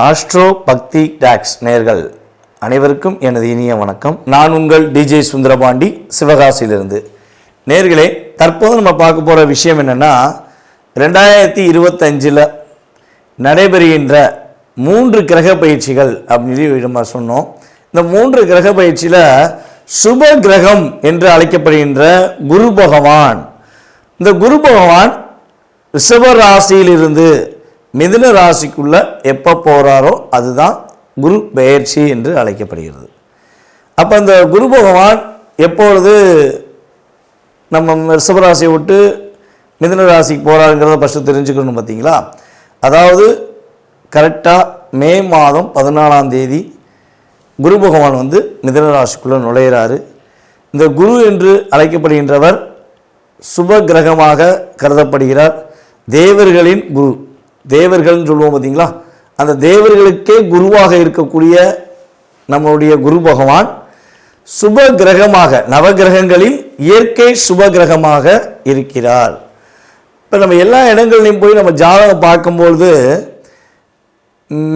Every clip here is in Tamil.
ஆஸ்ட்ரோ பக்தி டாக்ஸ் நேயர்கள் அனைவருக்கும் எனது இனிய வணக்கம். நான் உங்கள் டிஜே சுந்தரபாண்டி, சிவகாசியிலிருந்து. நேயர்களே, தற்போது நம்ம பார்க்க போகிற விஷயம் என்னென்னா, 2025 நடைபெறுகின்ற 3 கிரக பயிற்சிகள் அப்படின்னு நம்ம சொன்னோம். இந்த 3 கிரக பயிற்சியில் சுப கிரகம் என்று அழைக்கப்படுகின்ற குரு பகவான், இந்த குரு பகவான் ரிஷப ராசியிலிருந்து மிதுன ராசிக்குள்ள எப்போ போகிறாரோ அதுதான் குரு பெயர்ச்சி என்று அழைக்கப்படுகிறது. அப்போ இந்த குரு பகவான் எப்பொழுது நம்ம ரிஷபராசியை விட்டு மிதுன ராசிக்கு போகிறாருங்கிறத ஃபஸ்ட்டு தெரிஞ்சுக்கணும். பார்த்தீங்களா? அதாவது கரெக்டாக மே மாதம் 14ஆம் தேதி குரு பகவான் மிதுன ராசிக்குள்ளே நுழையிறாரு. இந்த குரு என்று அழைக்கப்படுகின்றவர் சுப கிரகமாக கருதப்படுகிறார். தேவர்களின் குரு, தேவர்கள்னு சொல்லுவோம் பார்த்தீங்களா, அந்த தேவர்களுக்கே குருவாக இருக்கக்கூடிய நம்மளுடைய குரு பகவான் சுப கிரகமாக, நவகிரகங்களில் இயற்கை சுப கிரகமாக இருக்கிறார். இப்போ நம்ம எல்லா இடங்கள்லையும் போய் நம்ம ஜாதகம் பார்க்கும்பொழுது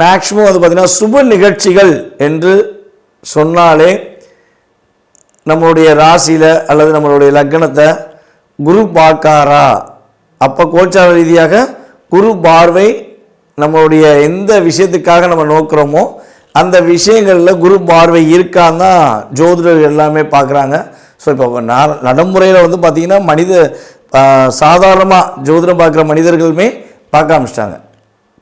மேக்சிமம் பார்த்திங்கன்னா சுப நிகழ்ச்சிகள் என்று சொன்னாலே நம்மளுடைய ராசியில் அல்லது நம்மளுடைய லக்னத்தை குரு பார்க்காரா, அப்போ கோச்சார ரீதியாக குரு பார்வை நம்மளுடைய எந்த விஷயத்துக்காக நம்ம நோக்கிறோமோ அந்த விஷயங்களில் குரு பார்வை இருக்கான்னு தான் ஜோதிடர்கள் எல்லாமே பார்க்குறாங்க. ஸோ இப்போ நடைமுறையில் பார்த்திங்கன்னா சாதாரணமாக ஜோதிடம் பார்க்குற மனிதர்களுமே பார்க்க ஆரம்பிச்சிட்டாங்க.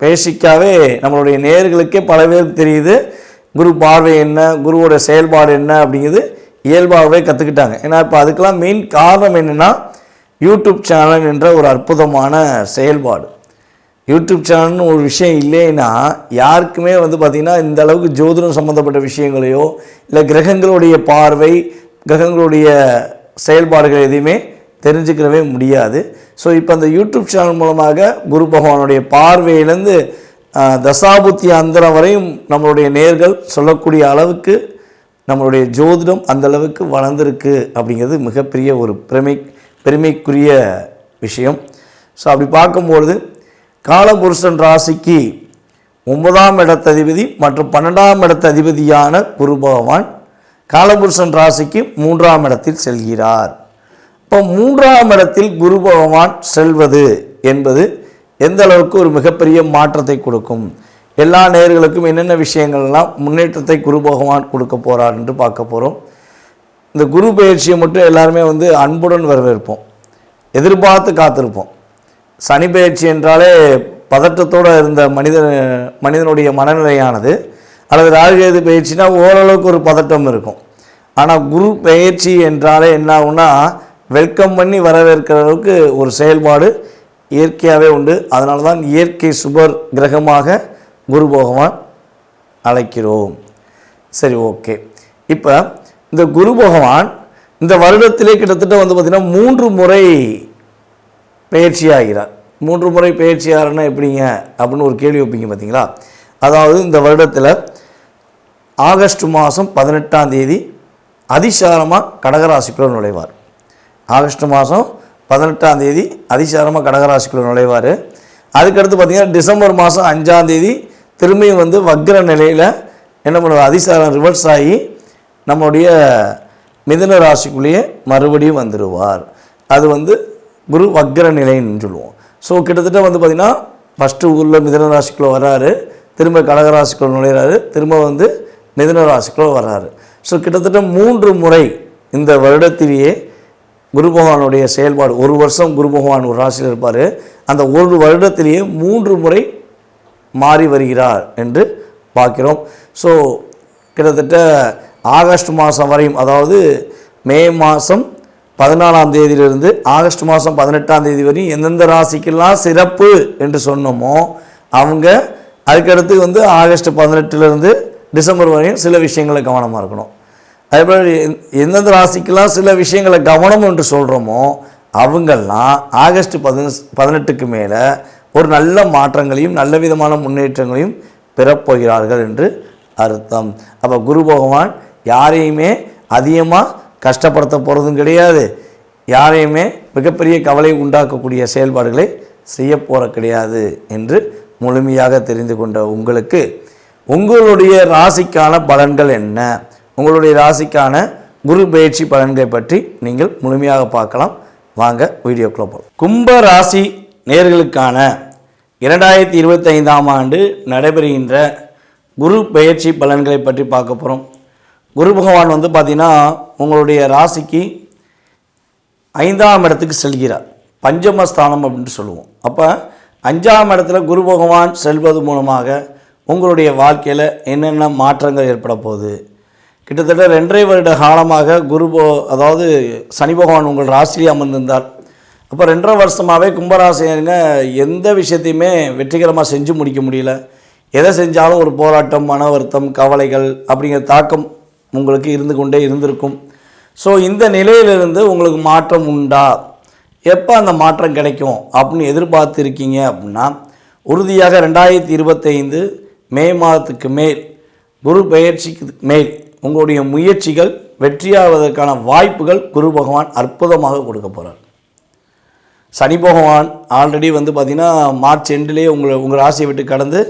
பேசிக்காகவே நம்மளுடைய நேயர்களுக்கே பல பேருக்கு தெரியுது குரு பார்வை என்ன, குருவோட செயல்பாடு என்ன அப்படிங்கிறது இயல்பாகவே கற்றுக்கிட்டாங்க. ஏன்னா இப்போ அதுக்கெல்லாம் மெயின் காரணம் என்னென்னா, யூடியூப் சேனல் என்ற ஒரு அற்புதமான செயல்பாடு. யூடியூப் சேனல்னு ஒரு விஷயம் இல்லைன்னா யாருக்குமே பார்த்திங்கன்னா இந்த அளவுக்கு ஜோதிடம் சம்மந்தப்பட்ட விஷயங்களையோ இல்லை கிரகங்களுடைய பார்வை, கிரகங்களுடைய செயல்பாடுகள் எதையுமே தெரிஞ்சுக்கிறவே முடியாது. ஸோ இப்போ அந்த யூடியூப் சேனல் மூலமாக குரு பகவானுடைய பார்வையிலேருந்து தசாபுத்தி அந்தரம் வரையும் நம்மளுடைய நேர்கள் சொல்லக்கூடிய அளவுக்கு நம்மளுடைய ஜோதிடம் அந்தளவுக்கு வளர்ந்துருக்கு அப்படிங்கிறது மிகப்பெரிய ஒரு பெருமைக்குரிய விஷயம். ஸோ அப்படி பார்க்கும்பொழுது காலபுருஷன் ராசிக்கு 9ஆம் இடத்ததிபதி மற்றும் 12ஆம் இடத்ததிபதியான குரு பகவான் காலபுருஷன் ராசிக்கு 3ஆம் இடத்தில் செல்கிறார். இப்போ 3ஆம் இடத்தில் குரு பகவான் செல்வது என்பது எந்த அளவுக்கு ஒரு மிகப்பெரிய மாற்றத்தை கொடுக்கும், எல்லா நேயர்களுக்கும் என்னென்ன விஷயங்கள்லாம் முன்னேற்றத்தை குரு பகவான் கொடுக்க போகிறார் என்று பார்க்க போகிறோம். இந்த குரு பயிற்சியை மட்டும் எல்லாருமே அன்புடன் வரவேற்போம், எதிர்பார்த்து காத்திருப்போம். சனி பயிற்சி என்றாலே பதட்டத்தோடு இருந்த மனிதனுடைய மனநிலையானது, அல்லது ராகுகேது பயிற்சினா ஓரளவுக்கு ஒரு பதட்டம் இருக்கும். ஆனால் குரு பயிற்சி என்றாலே என்ன ஆகும்னா, வெல்கம் பண்ணி வரவேற்கிற அளவுக்கு ஒரு செயல்பாடு இயற்கையாகவே உண்டு. அதனால தான் இயற்கை சுபர் கிரகமாக குரு பகவான் அழைக்கிறோம். சரி, ஓகே. இப்போ இந்த குரு பகவான் இந்த வருடத்திலே கிட்டத்தட்ட பார்த்திங்கன்னா 3 முறை பயிற்சி ஆகிறார். 3 முறை பயிற்சி ஆகிறன்னா எப்படிங்க அப்படின்னு ஒரு கேள்வி வைப்பீங்க பார்த்தீங்களா? அதாவது இந்த வருடத்தில் ஆகஸ்ட் மாதம் 18ஆம் தேதி அதிசாரமாக கடகராசிக்குள்ளே நுழைவார். ஆகஸ்ட் மாதம் 18ஆம் தேதி அதிசாரமாக கடகராசிக்குள்ளே நுழைவார். அதுக்கடுத்து பார்த்திங்கன்னா டிசம்பர் மாதம் 5ஆம் தேதி திரும்பியும் வக்ர நிலையில் என்ன பண்ணுவார், அதிசாரம் ரிவர்ஸ் ஆகி நம்முடைய மிதுன ராசிக்குள்ளேயே மறுபடியும் வந்துடுவார். அது குரு வக்ர நிலைன்னு சொல்லுவோம். ஸோ கிட்டத்தட்ட பார்த்திங்கன்னா ஃபஸ்ட்டு ஊரில் மிதுன ராசிக்குள்ளே வர்றாரு, திரும்ப கடகராசிக்குள்ளே நுழையிறாரு, திரும்ப மிதுன ராசிக்குள்ளே வர்றாரு. ஸோ கிட்டத்தட்ட 3 முறை இந்த வருடத்திலேயே குரு பகவானுடைய செயல்பாடு. ஒரு வருஷம் குரு பகவான் ஒரு ராசியில் இருப்பார், அந்த ஒரு வருடத்திலேயே 3 முறை மாறி வருகிறார் என்று பார்க்கிறோம். ஸோ கிட்டத்தட்ட ஆகஸ்ட் மாதம் வரையும், அதாவது மே மாதம் 14ஆம் தேதியிலிருந்து ஆகஸ்ட் மாதம் 18ஆம் தேதி வரையும் எந்தெந்த ராசிக்கெல்லாம் சிறப்பு என்று சொன்னோமோ அவங்க அதுக்கடுத்து ஆகஸ்ட் 18லேருந்து டிசம்பர் வரையும் சில விஷயங்களை கவனமாக இருக்கணும். அதேபோல் எந்தெந்த ராசிக்கெல்லாம் சில விஷயங்களை கவனம் என்று சொல்கிறோமோ அவங்கெல்லாம் ஆகஸ்ட் 18க்கு மேலே ஒரு நல்ல மாற்றங்களையும் நல்ல விதமான முன்னேற்றங்களையும் பெறப்போகிறார்கள் என்று அர்த்தம். அப்போ குரு பகவான் யாரையுமே அதிகமாக கஷ்டப்படுத்த போகிறதும் கிடையாது, யாரையுமே மிகப்பெரிய கவலை உண்டாக்கக்கூடிய செயல்பாடுகளை செய்ய போகிற கிடையாது என்று முழுமையாக தெரிந்து கொண்ட உங்களுக்கு உங்களுடைய ராசிக்கான பலன்கள் என்ன, உங்களுடைய ராசிக்கான குரு பயிற்சி பலன்களை பற்றி நீங்கள் முழுமையாக பார்க்கலாம். வாங்க வீடியோக்குள்ள போகலாம். கும்ப ராசி நேயர்களுக்கான 2025ஆம் ஆண்டு நடைபெறுகின்ற குரு பயிற்சி பலன்களை பற்றி பார்க்க போகிறோம். குரு பகவான் பார்த்திங்கன்னா உங்களுடைய ராசிக்கு 5ஆம் இடத்துக்கு செல்கிறார். பஞ்சமஸ்தானம் அப்படின்ட்டு சொல்லுவோம். அப்போ 5ஆம் இடத்துல குரு பகவான் செல்வது மூலமாக உங்களுடைய வாழ்க்கையில் என்னென்ன மாற்றங்கள் ஏற்பட போகுது. கிட்டத்தட்ட 2.5 வருட காலமாக அதாவது சனி பகவான் உங்கள் ராசியிலே அமர்ந்திருந்தார். அப்போ 2.5 வருஷமாகவே கும்பராசினருங்க எந்த விஷயத்தையுமே வெற்றிகரமாக செஞ்சு முடிக்க முடியல. எதை செஞ்சாலும் ஒரு போராட்டம், மன வருத்தம், கவலைகள் அப்படிங்கிற தாக்கம் உங்களுக்கு இருந்து கொண்டே இருந்திருக்கும். ஸோ இந்த நிலையிலிருந்து உங்களுக்கு மாற்றம் உண்டா, எப்போ அந்த மாற்றம் கிடைக்கும் அப்படின்னு எதிர்பார்த்துருக்கீங்க அப்படின்னா, உறுதியாக 2025 மே மாதத்துக்கு மேல் குரு பயிற்சிக்கு மேல் உங்களுடைய முயற்சிகள் வெற்றியாவதற்கான வாய்ப்புகள் குரு பகவான் அற்புதமாக கொடுக்க போகிறார். சனி பகவான் ஆல்ரெடி பார்த்திங்கன்னா மார்ச் எண்டிலே உங்கள் ராசியை விட்டு கடந்து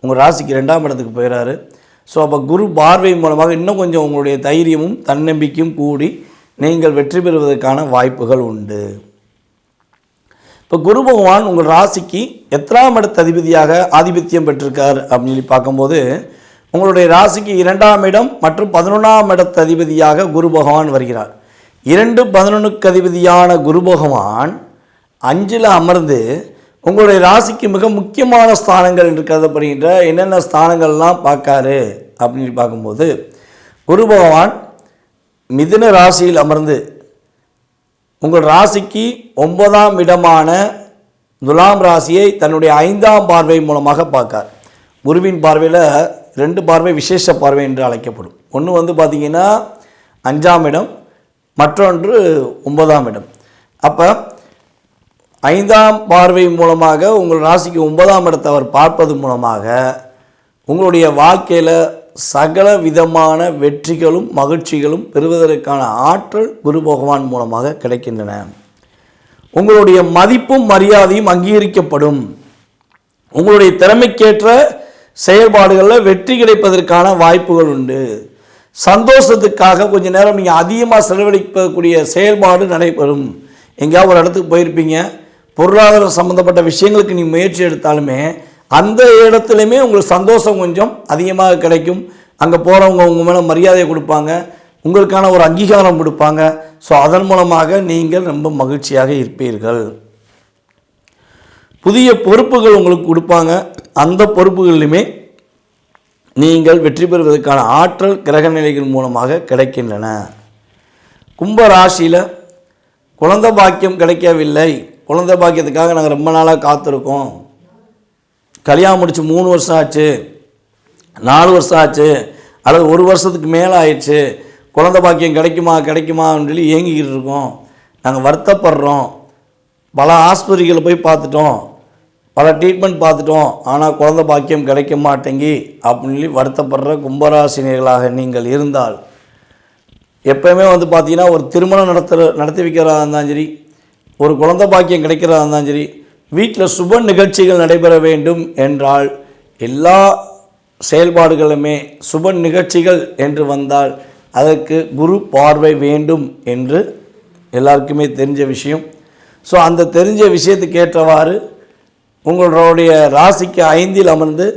உங்கள் ராசிக்கு 2ஆம் இடத்துக்கு போயிடறாரு. ஸோ அப்போ குரு பார்வை மூலமாக இன்னும் கொஞ்சம் உங்களுடைய தைரியமும் தன்னம்பிக்கையும் கூடி நீங்கள் வெற்றி பெறுவதற்கான வாய்ப்புகள் உண்டு. இப்போ குரு பகவான் உங்கள் ராசிக்கு எத்தனாம் இடத்து அதிபதியாக ஆதிபத்தியம் பெற்றிருக்கார் அப்படின்னு சொல்லி பார்க்கும்போது, உங்களுடைய ராசிக்கு 2ஆம் இடம் மற்றும் 11ஆம் இடத்து அதிபதியாக குரு பகவான் வருகிறார். 2-11க்கு அதிபதியான குரு பகவான் 5ல் அமர்ந்து உங்களுடைய ராசிக்கு மிக முக்கியமான ஸ்தானங்கள் என்று கருதப்படுகின்ற என்னென்ன ஸ்தானங்கள்லாம் பார்க்காரு அப்படின்னு பார்க்கும்போது, குரு பகவான் மிதுன ராசியில் அமர்ந்து உங்கள் ராசிக்கு 9ஆம் இடமான துலாம் ராசியை தன்னுடைய 5ஆம் பார்வை மூலமாக பார்க்கார். குருவின் பார்வையில் 2 பார்வை விசேஷ பார்வை என்று அழைக்கப்படும். ஒன்று பார்த்திங்கன்னா 5ஆம் இடம், மற்றொன்று 9ஆம் இடம். அப்போ 5ஆம் பார்வை மூலமாக உங்கள் ராசிக்கு 9ஆம் இடத்தை அவர் பார்ப்பது மூலமாக உங்களுடைய வாழ்க்கையில் சகல விதமான வெற்றிகளும் மகிழ்ச்சிகளும் பெறுவதற்கான ஆற்றல் குரு பகவான் மூலமாக கிடைக்கின்றன. உங்களுடைய மதிப்பும் மரியாதையும் அங்கீகரிக்கப்படும். உங்களுடைய திறமைக்கேற்ற செயல்பாடுகளில் வெற்றி கிடைப்பதற்கான வாய்ப்புகள் உண்டு. சந்தோஷத்துக்காக கொஞ்ச நேரம் நீங்கள் அதிகமாக செலவழிக்கக்கூடிய செயல்பாடு நடைபெறும். எங்கேயாவது ஒரு இடத்துக்கு போயிருப்பீங்க, பொருளாதாரம் சம்மந்தப்பட்ட விஷயங்களுக்கு நீ முயற்சி எடுத்தாலுமே அந்த இடத்துலையுமே உங்களுக்கு சந்தோஷம் கொஞ்சம் அதிகமாக கிடைக்கும். அங்கே போகிறவங்க உங்கள் மேலே மரியாதையை கொடுப்பாங்க, உங்களுக்கான ஒரு அங்கீகாரம் கொடுப்பாங்க. ஸோ அதன் மூலமாக நீங்கள் ரொம்ப மகிழ்ச்சியாக இருப்பீர்கள். புதிய பொறுப்புகள் உங்களுக்கு கொடுப்பாங்க. அந்த பொறுப்புகளிலுமே நீங்கள் வெற்றி பெறுவதற்கான ஆற்றல் கிரக நிலைகள் மூலமாக கிடைக்கின்றன. கும்ப ராசியில் குழந்தை பாக்கியம் கிடைக்கவில்லை, குழந்தை பாக்கியத்துக்காக நாங்கள் ரொம்ப நாளாக காத்திருக்கோம், கல்யாணம் முடிச்சு 3 வருஷம் ஆச்சு, 4 வருஷம் ஆச்சு, அல்லது 1 வருஷத்துக்கு மேலே ஆயிடுச்சு, குழந்தை பாக்கியம் கிடைக்குமான்னு சொல்லி ஏங்கிக்கிட்டு இருக்கோம், நாங்கள் வருத்தப்படுறோம், பல ஆஸ்பத்திரிகளை போய் பார்த்துட்டோம், பல ட்ரீட்மெண்ட் பார்த்துட்டோம், ஆனால் குழந்தை பாக்கியம் கிடைக்க மாட்டேங்கி அப்படின்னு சொல்லி வருத்தப்படுற கும்பராசினியர்களாக நீங்கள் இருந்தால், எப்போயுமே பார்த்திங்கன்னா ஒரு திருமணம் நடத்தி வைக்கிறதா இருந்தாலும் சரி, ஒரு குழந்தை பாக்கியம் கிடைக்கிறதா இருந்தாலும் சரி, வீட்டில் சுப நிகழ்ச்சிகள் நடைபெற வேண்டும் என்றால் எல்லா செயல்பாடுகளுமே சுப நிகழ்ச்சிகள் என்று வந்தால் அதற்கு குரு பார்வை வேண்டும் என்று எல்லாருக்குமே தெரிஞ்ச விஷயம். ஸோ அந்த தெரிஞ்ச விஷயத்துக்கு ஏற்றவாறு உங்களுடைய ராசிக்கு 5ல் அமர்ந்து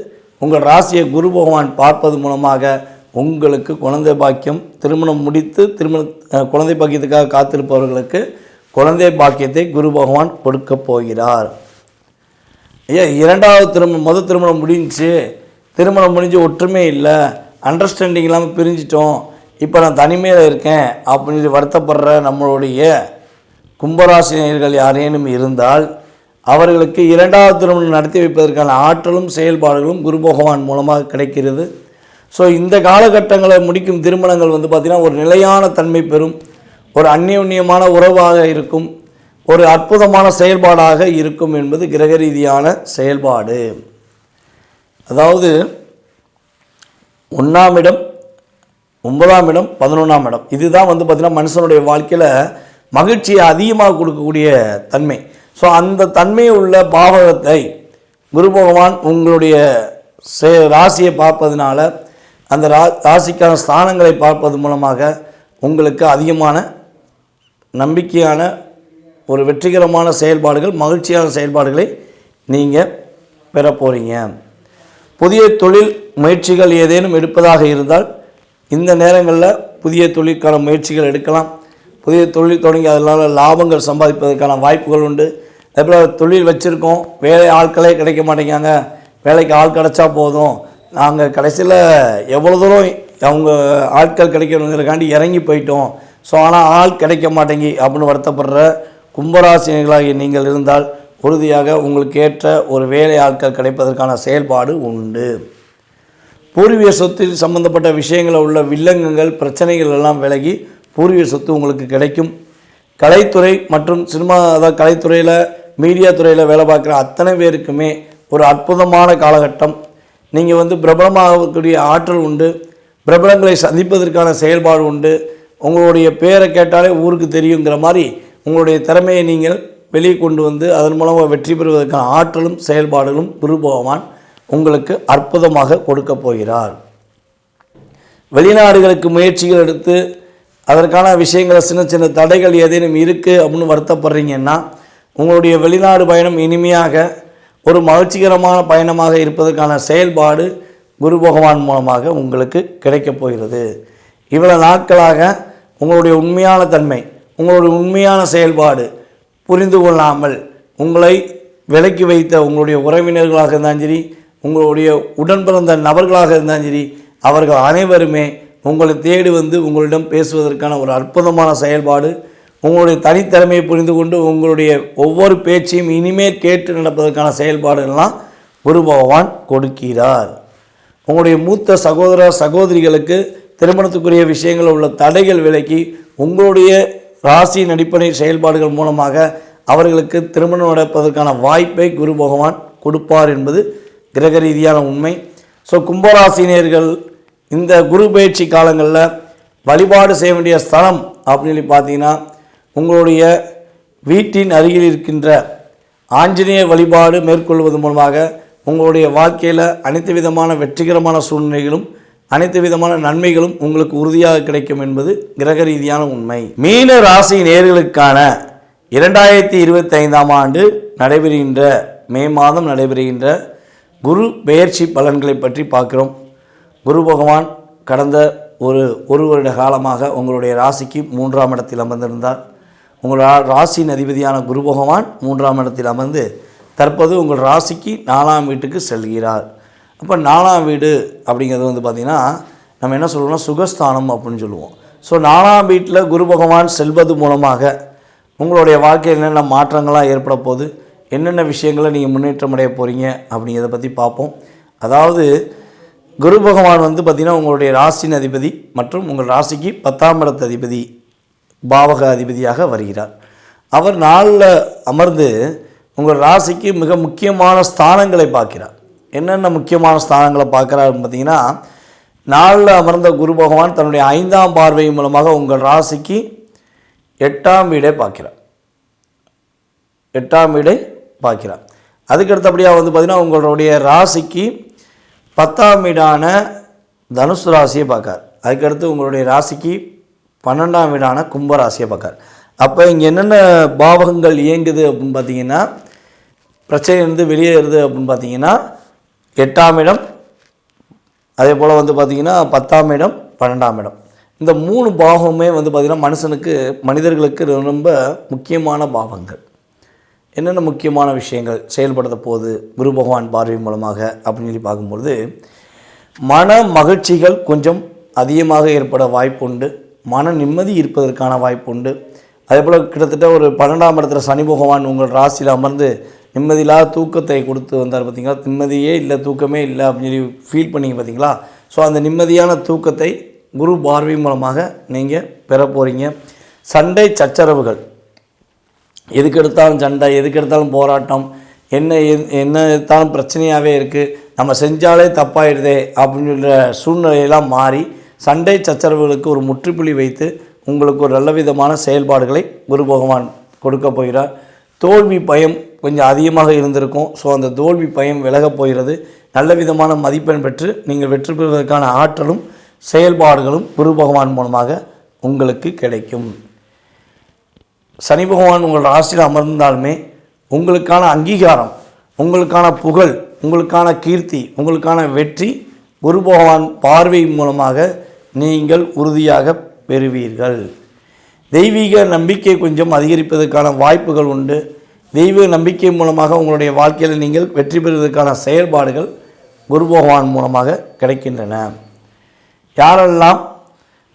உங்கள் ராசியை குரு பகவான் பார்ப்பது மூலமாக உங்களுக்கு குழந்தை பாக்கியம், திருமணம் முடித்து குழந்தை பாக்கியத்துக்காக காத்திருப்பவர்களுக்கு குழந்தை பாக்கியத்தை குரு பகவான் கொடுக்க போகிறார். ஐயா, 2வது திருமணம் திருமணம் முடிஞ்சு ஒற்றுமை இல்லை, அண்டர்ஸ்டாண்டிங் இல்லாமல் பிரிஞ்சிட்டோம், இப்போ நான் தனிமையில் இருக்கேன் அப்படின்னு வருத்தப்படுற நம்மளுடைய கும்பராசினியர்கள் யாரேனும் இருந்தால் அவர்களுக்கு 2வது திருமணம் நடத்தி வைப்பதற்கான ஆற்றலும் செயல்பாடுகளும் குரு பகவான் மூலமாக கிடைக்கிறது. ஸோ இந்த காலகட்டங்களை முடிக்கும் திருமணங்கள் பார்த்திங்கன்னா ஒரு நிலையான தன்மை பெறும், ஒரு அந்யோன்யமான உறவாக இருக்கும், ஒரு அற்புதமான செயல்பாடாக இருக்கும் என்பது கிரக ரீதியான செயல்பாடு. அதாவது 1ஆம் இடம், 9ஆம் இடம், 11ஆம் இடம், இதுதான் பார்த்திங்கன்னா மனுஷனுடைய வாழ்க்கையில் மகிழ்ச்சியை அதிகமாக கொடுக்கக்கூடிய தன்மை. ஸோ அந்த தன்மை உள்ள பாவகத்தை குரு பகவான் உங்களுடைய ராசியை பார்ப்பதனால அந்த ராசிக்கான ஸ்தானங்களை பார்ப்பது மூலமாக உங்களுக்கு அதிகமான நம்பிக்கையான ஒரு வெற்றிகரமான செயல்பாடுகள், மகிழ்ச்சியான செயல்பாடுகளை நீங்கள் பெற போகிறீங்க. புதிய தொழில் முயற்சிகள் ஏதேனும் எடுப்பதாக இருந்தால் இந்த நேரங்களில் புதிய தொழிலுக்கான முயற்சிகள் எடுக்கலாம். புதிய தொழில் தொடங்கி அதனால் லாபங்கள் சம்பாதிப்பதற்கான வாய்ப்புகள் உண்டு. அதேபோல் தொழில் வச்சுருக்கோம், வேலை ஆட்களே கிடைக்க மாட்டேங்காங்க, வேலைக்கு ஆள் கிடச்சா போதும், நாங்கள் கடைசியில் எவ்வளோ தூரம் அவங்க ஆட்கள் கிடைக்கணுங்கிறக்காண்டி இறங்கி போயிட்டோம், ஸோ ஆனால் ஆள் கிடைக்க மாட்டேங்கி அப்படின்னு வருத்தப்படுற கும்பராசினிகளாகி நீங்கள் இருந்தால் உறுதியாக உங்களுக்கு ஏற்ற ஒரு வேலை ஆட்கள் கிடைப்பதற்கான செயல்பாடு உண்டு. பூர்வீக சொத்தில் சம்பந்தப்பட்ட விஷயங்களில் உள்ள வில்லங்கங்கள், பிரச்சனைகள் எல்லாம் விலகி பூர்வீக சொத்து உங்களுக்கு கிடைக்கும். கலைத்துறை மற்றும் சினிமா, அதாவது கலைத்துறையில், மீடியா துறையில் வேலை பார்க்குற அத்தனை பேருக்குமே ஒரு அற்புதமான காலகட்டம். நீங்கள் பிரபலமாகக்கூடிய ஆற்றல் உண்டு, பிரபலங்களை சந்திப்பதற்கான செயல்பாடு உண்டு. உங்களுடைய பேரை கேட்டாலே ஊருக்கு தெரியுங்கிற மாதிரி உங்களுடைய திறமையை நீங்கள் வெளியே கொண்டு வந்து அதன் மூலமாக வெற்றி பெறுவதற்கான ஆற்றலும் செயல்பாடுகளும் குரு பகவான் உங்களுக்கு அற்புதமாக கொடுக்க போகிறார். வெளிநாடுகளுக்கு முயற்சிகள் எடுத்து அதற்கான விஷயங்களை சின்ன சின்ன தடைகள் ஏதேனும் இருக்குது அப்படின்னு வருத்தப்படுறீங்கன்னா உங்களுடைய வெளிநாடு பயணம் இனிமையாக ஒரு மகிழ்ச்சிகரமான பயணமாக இருப்பதற்கான செயல்பாடு குரு பகவான் மூலமாக உங்களுக்கு கிடைக்கப் போகிறது. இவ்வளோ நாட்களாக உங்களுடைய உண்மையான தன்மை, உங்களுடைய உண்மையான செயல்பாடு புரிந்து கொள்ளாமல் உங்களை விலக்கி வைத்த உங்களுடைய உறவினர்களாக இருந்தாலும் சரி, உங்களுடைய உடன் பிறந்த நபர்களாக இருந்தாலும் சரி, அவர்கள் அனைவருமே உங்களை தேடி உங்களிடம் பேசுவதற்கான ஒரு அற்புதமான செயல்பாடு, உங்களுடைய தனித்திறமையை புரிந்து கொண்டு உங்களுடைய ஒவ்வொரு பேச்சையும் இனிமேல் கேட்டு நடப்பதற்கான செயல்பாடுகள்லாம் குரு பகவான் கொடுக்கிறார். உங்களுடைய மூத்த சகோதர சகோதரிகளுக்கு திருமணத்துக்குரிய விஷயங்களில் உள்ள தடைகள் விலக்கி உங்களுடைய ராசியின் அடிப்படை செயல்பாடுகள் மூலமாக அவர்களுக்கு திருமணம் நடப்பதற்கான வாய்ப்பை குரு பகவான் கொடுப்பார் என்பது கிரக ரீதியான உண்மை. ஸோ கும்பராசினியர்கள் இந்த குரு பயிற்சி காலங்களில் வழிபாடு செய்ய வேண்டிய ஸ்தலம் அப்படின்னு பார்த்தீங்கன்னா உங்களுடைய வீட்டின் அருகில் இருக்கின்ற ஆஞ்சநேயர் வழிபாடு மேற்கொள்வது மூலமாக உங்களுடைய வாழ்க்கையில் அனைத்து விதமான வெற்றிகரமான சூழ்நிலைகளும் அனைத்து விதமான நன்மைகளும் உங்களுக்கு உறுதியாக கிடைக்கும் என்பது கிரக ரீதியான உண்மை. மீன ராசி நேயர்களுக்கான 2025ஆம் ஆண்டு நடைபெறுகின்ற மே மாதம் நடைபெறுகின்ற குரு பெயர்ச்சி பலன்களை பற்றி பார்க்கிறோம். குரு பகவான் கடந்த ஒரு வருட காலமாக உங்களுடைய ராசிக்கு 3ஆம் இடத்தில் அமர்ந்திருந்தார். உங்கள் ராசியின் அதிபதியான குரு பகவான் 3ஆம் இடத்தில் அமர்ந்து தற்போது உங்கள் ராசிக்கு 4ஆம் வீட்டுக்கு செல்கிறார். அப்போ 4ஆம் வீடு அப்படிங்கிறது பார்த்திங்கன்னா நம்ம என்ன சொல்லுவோம்னா சுகஸ்தானம் அப்படின்னு சொல்லுவோம். ஸோ 4ஆம் வீட்டில் குரு பகவான் செல்வது மூலமாக உங்களுடைய வாழ்க்கையில் என்னென்ன மாற்றங்களாக ஏற்பட போகுது, என்னென்ன விஷயங்களை நீங்கள் முன்னேற்றம் அடைய போகிறீங்க அப்படிங்கிறத பற்றி பார்ப்போம். அதாவது குரு பகவான் பார்த்திங்கன்னா உங்களுடைய ராசியின் அதிபதி மற்றும் உங்கள் ராசிக்கு 10ஆம் இடத்து அதிபதி, பாவக அதிபதியாக வருகிறார். அவர் 4ல் அமர்ந்து உங்கள் ராசிக்கு மிக முக்கியமான ஸ்தானங்களை பார்க்கிறார். என்னென்ன முக்கியமான ஸ்தானங்களை பார்க்குறாருன்னு பார்த்தீங்கன்னா 4ல் அமர்ந்த குரு பகவான் தன்னுடைய 5ஆம் பார்வை மூலமாக உங்கள் ராசிக்கு 8ஆம் வீடை பார்க்கிறார். 8ஆம் வீடை பார்க்கிறார். அதுக்கடுத்தபடியாக பார்த்திங்கன்னா உங்களுடைய ராசிக்கு 10ஆம் வீடான தனுசு ராசியை பார்க்கார். அதுக்கடுத்து உங்களுடைய ராசிக்கு 12ஆம் வீடான கும்ப ராசியை பார்க்கார். அப்போ இங்கே என்னென்ன பாவகங்கள் இயங்குது அப்படின்னு பார்த்தீங்கன்னா பிரச்சனை வெளியேறுது அப்படின்னு பார்த்தீங்கன்னா 8ஆம் இடம், அதே போல் பார்த்திங்கன்னா 10ஆம் இடம், 12ஆம் இடம், இந்த 3 பாவமுமே பார்த்திங்கன்னா மனிதர்களுக்கு ரொம்ப முக்கியமான பாவங்கள். என்னென்ன முக்கியமான விஷயங்கள் செயல்படுத்த போகுது குரு பகவான் பார்வை மூலமாக அப்படின்னு சொல்லி பார்க்கும்பொழுது மன மகிழ்ச்சிகள் கொஞ்சம் அதிகமாக ஏற்பட வாய்ப்புண்டு, மன நிம்மதி இருப்பதற்கான வாய்ப்புண்டு. அதே போல் கிட்டத்தட்ட ஒரு 12ஆம் இடத்துல சனி பகவான் உங்கள் ராசியில் அமர்ந்து நிம்மதியில்லாத தூக்கத்தை கொடுத்து வந்தார் பார்த்திங்களா. நிம்மதியே இல்லை, தூக்கமே இல்லை அப்படின்னு சொல்லி ஃபீல் பண்ணிங்க பார்த்திங்களா. ஸோ அந்த நிம்மதியான தூக்கத்தை குரு பார்வை மூலமாக நீங்கள் பெற போகிறீங்க. சண்டை சச்சரவுகள், எதுக்கு எடுத்தாலும் சண்டை, எதுக்கு எடுத்தாலும் போராட்டம், என்ன எடுத்தாலும் பிரச்சனையாகவே இருக்குது, நம்ம செஞ்சாலே தப்பாயிடுதே அப்படின்னு சொல்கிற சூழ்நிலையெல்லாம் மாறி சண்டை சச்சரவுகளுக்கு ஒரு முற்றுப்புள்ளி வைத்து உங்களுக்கு ஒரு நல்ல விதமான செயல்பாடுகளை குரு பகவான் கொடுக்க போகிறார். தோல்வி பயம் கொஞ்சம் அதிகமாக இருந்திருக்கும். ஸோ அந்த தோல்வி பயம் விலகப் போகிறது. நல்ல விதமான மதிப்பெண் பெற்று நீங்கள் வெற்றி பெறுவதற்கான ஆற்றலும் செயல்பாடுகளும் குரு பகவான் மூலமாக உங்களுக்கு கிடைக்கும். சனி பகவான் உங்கள் ராசியில் அமர்ந்தாலுமே உங்களுக்கான அங்கீகாரம், உங்களுக்கான புகழ், உங்களுக்கான கீர்த்தி, உங்களுக்கான வெற்றி குரு பகவான் பார்வை மூலமாக நீங்கள் உறுதியாக பெறுவீர்கள். தெய்வீக நம்பிக்கை கொஞ்சம் அதிகரிப்பதற்கான வாய்ப்புகள் உண்டு. தெய்வீக நம்பிக்கை மூலமாக உங்களுடைய வாழ்க்கையில் நீங்கள் வெற்றி பெறுவதற்கான செயல்பாடுகள் குரு பகவான் மூலமாக கிடைக்கின்றன. யாரெல்லாம்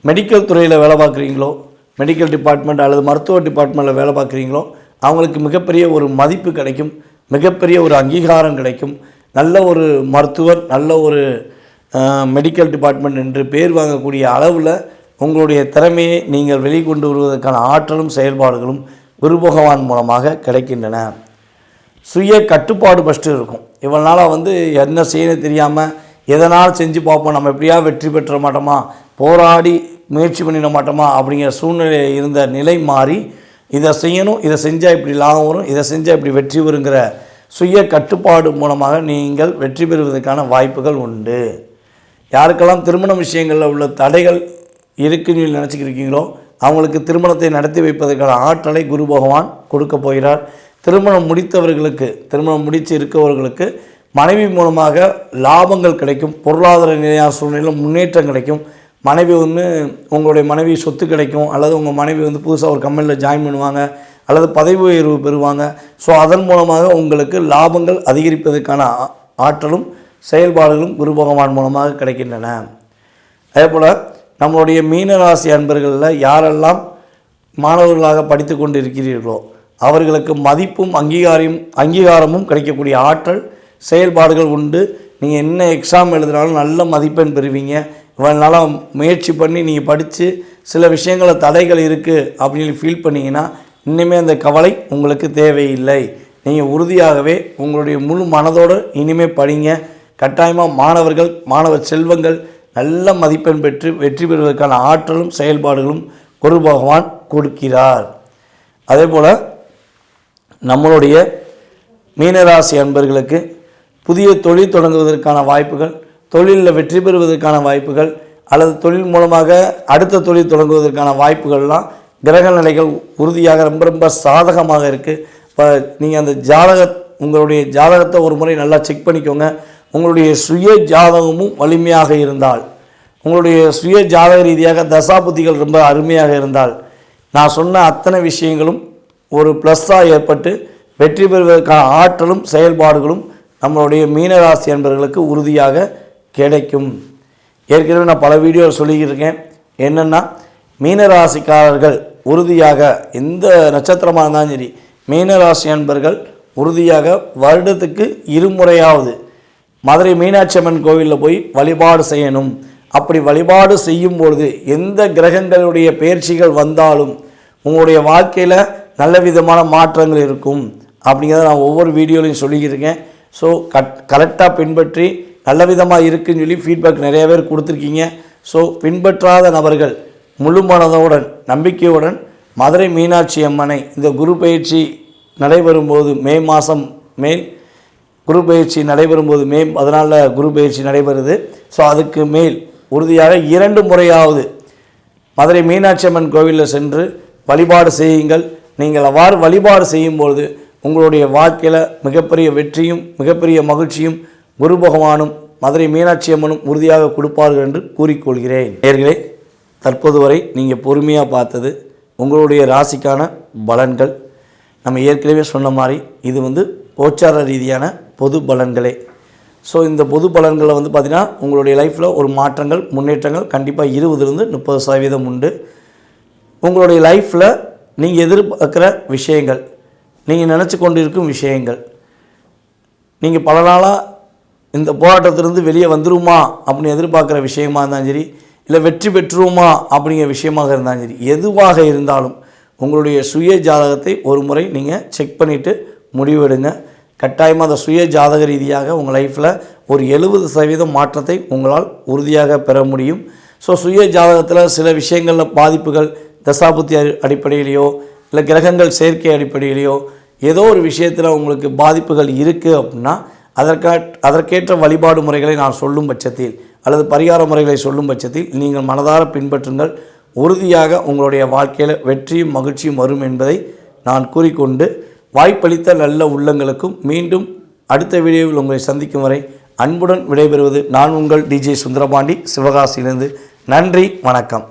மெடிக்கல் துறையில் வேலை பார்க்குறீங்களோ, மெடிக்கல் டிபார்ட்மெண்ட் அல்லது மருத்துவ டிபார்ட்மெண்ட்டில் வேலை பார்க்குறீங்களோ அவங்களுக்கு மிகப்பெரிய ஒரு மதிப்பு கிடைக்கும், மிகப்பெரிய ஒரு அங்கீகாரம் கிடைக்கும். நல்ல ஒரு மருத்துவர், நல்ல ஒரு மெடிக்கல் டிபார்ட்மெண்ட் என்று பேர் வாங்கக்கூடிய அளவில் உங்களுடைய திறமையை நீங்கள் வெளிக்கொண்டு வருவதற்கான ஆற்றலும் செயல்பாடுகளும் குரு பகவான் மூலமாக கிடைக்கின்றன. சுய கட்டுப்பாடு ஃபஸ்ட்டு இருக்கும். இவனால் என்ன செய்யணும் தெரியாமல் எதனால் செஞ்சு பார்ப்போம், நம்ம எப்படியா வெற்றி பெற்ற மாட்டோமா, போராடி முயற்சி பண்ணிட மாட்டோமா அப்படிங்கிற சூழ்நிலை இருந்த நிலை மாறி இதை செய்யணும், இதை செஞ்சால் இப்படி லாபம் வரும், இதை செஞ்சால் இப்படி வெற்றி வருங்கிற சுய கட்டுப்பாடு மூலமாக நீங்கள் வெற்றி பெறுவதற்கான வாய்ப்புகள் உண்டு. யாருக்கெல்லாம் திருமண விஷயங்களில் உள்ள தடைகள் இருக்குன்னு நினச்சிக்கிருக்கீங்களோ அவங்களுக்கு திருமணத்தை நடத்தி வைப்பதற்கான ஆற்றலை குரு பகவான் கொடுக்க போகிறார். திருமணம் முடித்தவர்களுக்கு, திருமணம் முடித்து இருக்கவர்களுக்கு மனைவி மூலமாக லாபங்கள் கிடைக்கும். பொருளாதார நிலையான சூழ்நிலையில் முன்னேற்றம் கிடைக்கும். மனைவி உங்களுடைய மனைவி சொத்து கிடைக்கும், அல்லது உங்கள் மனைவி புதுசாக ஒரு கம்பெனியில் ஜாயின் பண்ணுவாங்க, அல்லது பதவி உயர்வு பெறுவாங்க. ஸோ அதன் மூலமாக உங்களுக்கு லாபங்கள் அதிகரிப்பதற்கான ஆற்றலும் செயல்பாடுகளும் குரு பகவான் மூலமாக கிடைக்கின்றன. அதே போல் நம்மளுடைய மீனராசி அன்பர்களில் யாரெல்லாம் மாணவர்களாக படித்து கொண்டு இருக்கிறீர்களோ அவர்களுக்கு மதிப்பும் அங்கீகாரமும் கிடைக்கக்கூடிய ஆற்றல் செயல்பாடுகள் உண்டு. நீங்கள் என்ன எக்ஸாம் எழுதினாலும் நல்ல மதிப்பெண் பெறுவீங்க. இவனால முயற்சி பண்ணி நீங்கள் படித்து சில விஷயங்களில் தடைகள் இருக்குது அப்படின்னு ஃபீல் பண்ணிங்கன்னா இன்னுமே அந்த கவலை உங்களுக்கு தேவையில்லை. நீங்கள் உறுதியாகவே உங்களுடைய முழு மனதோடு இனிமேல் படிங்க. கட்டாயமாக மாணவ செல்வங்கள் நல்ல மதிப்பெண் பெற்று வெற்றி பெறுவதற்கான ஆற்றலும் செயல்பாடுகளும் குரு பகவான் கொடுக்கிறார். அதே போல் நம்மளுடைய மீனராசி அன்பர்களுக்கு புதிய தொழில் தொடங்குவதற்கான வாய்ப்புகள், தொழிலில் வெற்றி பெறுவதற்கான வாய்ப்புகள், அல்லது தொழில் மூலமாக அடுத்த தொழில் தொடங்குவதற்கான வாய்ப்புகள்லாம் கிரக நிலைகள் உறுதியாக ரொம்ப சாதகமாக இருக்குது. இப்போ நீங்கள் அந்த உங்களுடைய ஜாதகத்தை ஒரு முறை நல்லா செக் பண்ணிக்கோங்க. உங்களுடைய சுய ஜாதகமும் வலிமையாக இருந்தால், உங்களுடைய சுய ஜாதக ரீதியாக தசாபுத்திகள் ரொம்ப அருமையாக இருந்தால், நான் சொன்ன அத்தனை விஷயங்களும் ஒரு ப்ளஸ்ஸாக ஏற்பட்டு வெற்றி பெறுவதற்கான ஆற்றலும் செயல்பாடுகளும் நம்மளுடைய மீனராசி என்பவர்களுக்கு உறுதியாக கிடைக்கும். ஏற்கனவே நான் பல வீடியோ சொல்லியிருக்கேன். என்னென்னா, மீனராசிக்காரர்கள் உறுதியாக எந்த நட்சத்திரமாக இருந்தாலும் சரி, மீனராசி அன்பர்கள் உறுதியாக வருடத்துக்கு இருமுறையாவது மதுரை மீனாட்சி அம்மன் கோவிலில் போய் வழிபாடு செய்யணும். அப்படி வழிபாடு செய்யும் பொழுது எந்த கிரகங்களுடைய பயிற்சிகள் வந்தாலும் உங்களுடைய வாழ்க்கையில் நல்ல விதமான மாற்றங்கள் இருக்கும் அப்படிங்கிறத நான் ஒவ்வொரு வீடியோலையும் சொல்லியிருக்கேன். ஸோ கரெக்டாக பின்பற்றி நல்ல விதமாக இருக்குன்னு சொல்லி ஃபீட்பேக் நிறைய பேர் கொடுத்துருக்கீங்க. ஸோ பின்பற்றாத நபர்கள் முழு மனதுடன் நம்பிக்கையுடன் மதுரை மீனாட்சி அம்மனை இந்த குரு பயிற்சி நடைபெறும்போது மே மாதம் குரு பயிற்சி நடைபெறும்போது மே 14 குரு பயிற்சி நடைபெறுது. ஸோ அதுக்கு மேல் உறுதியாக 2 முறையாவது மதுரை மீனாட்சி அம்மன் கோவிலில் சென்று வழிபாடு செய்யுங்கள். நீங்கள் அவ்வாறு வழிபாடு செய்யும்பொழுது உங்களுடைய வாழ்க்கையில் மிகப்பெரிய வெற்றியும் மிகப்பெரிய மகிழ்ச்சியும் குரு பகவானும் மதுரை மீனாட்சி அம்மனும் உறுதியாக கொடுப்பார்கள் என்று கூறிக்கொள்கிறேன். நேயர்களே, தற்போது வரை நீங்கள் பொறுமையாக பார்த்தது உங்களுடைய ராசிக்கான பலன்கள். நம்ம ஏற்கனவே சொன்ன மாதிரி இது கோச்சார ரீதியான பொது பலன்களே. ஸோ இந்த பொது பலன்களை பார்த்திங்கன்னா உங்களுடைய லைஃப்பில் ஒரு மாற்றங்கள் முன்னேற்றங்கள் கண்டிப்பாக 20-30% உண்டு. உங்களுடைய லைஃப்பில் நீங்கள் எதிர்பார்க்குற விஷயங்கள், நீங்கள் நினச்சி கொண்டு இருக்கும் விஷயங்கள், நீங்கள் பல நாளாக இந்த போராட்டத்திலிருந்து வெளியே வந்துருமா அப்படின்னு எதிர்பார்க்குற விஷயமாக இருந்தாலும் சரி, இல்லை வெற்றி பெற்றுருமா அப்படிங்கிற விஷயமாக இருந்தாலும் சரி, எதுவாக இருந்தாலும் உங்களுடைய சுய ஜாதகத்தை ஒரு முறை நீங்கள் செக் பண்ணிவிட்டு முடிவெடுங்க. கட்டாயமாக அந்த சுய ஜாதக ரீதியாக உங்கள் லைஃப்பில் ஒரு 70% மாற்றத்தை உங்களால் உறுதியாக பெற முடியும். ஸோ சுய ஜாதகத்தில் சில விஷயங்களில் பாதிப்புகள் தசாபுத்தி அடிப்படையிலையோ இல்லை கிரகங்கள் சேர்க்கை அடிப்படையிலையோ ஏதோ ஒரு விஷயத்தில் உங்களுக்கு பாதிப்புகள் இருக்குது அப்படின்னா அதற்கேற்ற வழிபாடு முறைகளை நான் சொல்லும் பட்சத்தில் அல்லது பரிகார முறைகளை சொல்லும் பட்சத்தில் நீங்கள் மனதார பின்பற்றுங்கள். உறுதியாக உங்களுடைய வாழ்க்கையில் வெற்றியும் மகிழ்ச்சியும் வரும் என்பதை நான் கூறிக்கொண்டு, வாய்ப்பளித்த நல்ல உள்ளங்களுக்கும் மீண்டும் அடுத்த வீடியோவில் உங்களை சந்திக்கும் வரை அன்புடன் விடைபெறுவது நான் உங்கள் டிஜே சுந்தரபாண்டி, சிவகாசியிலிருந்து. நன்றி, வணக்கம்.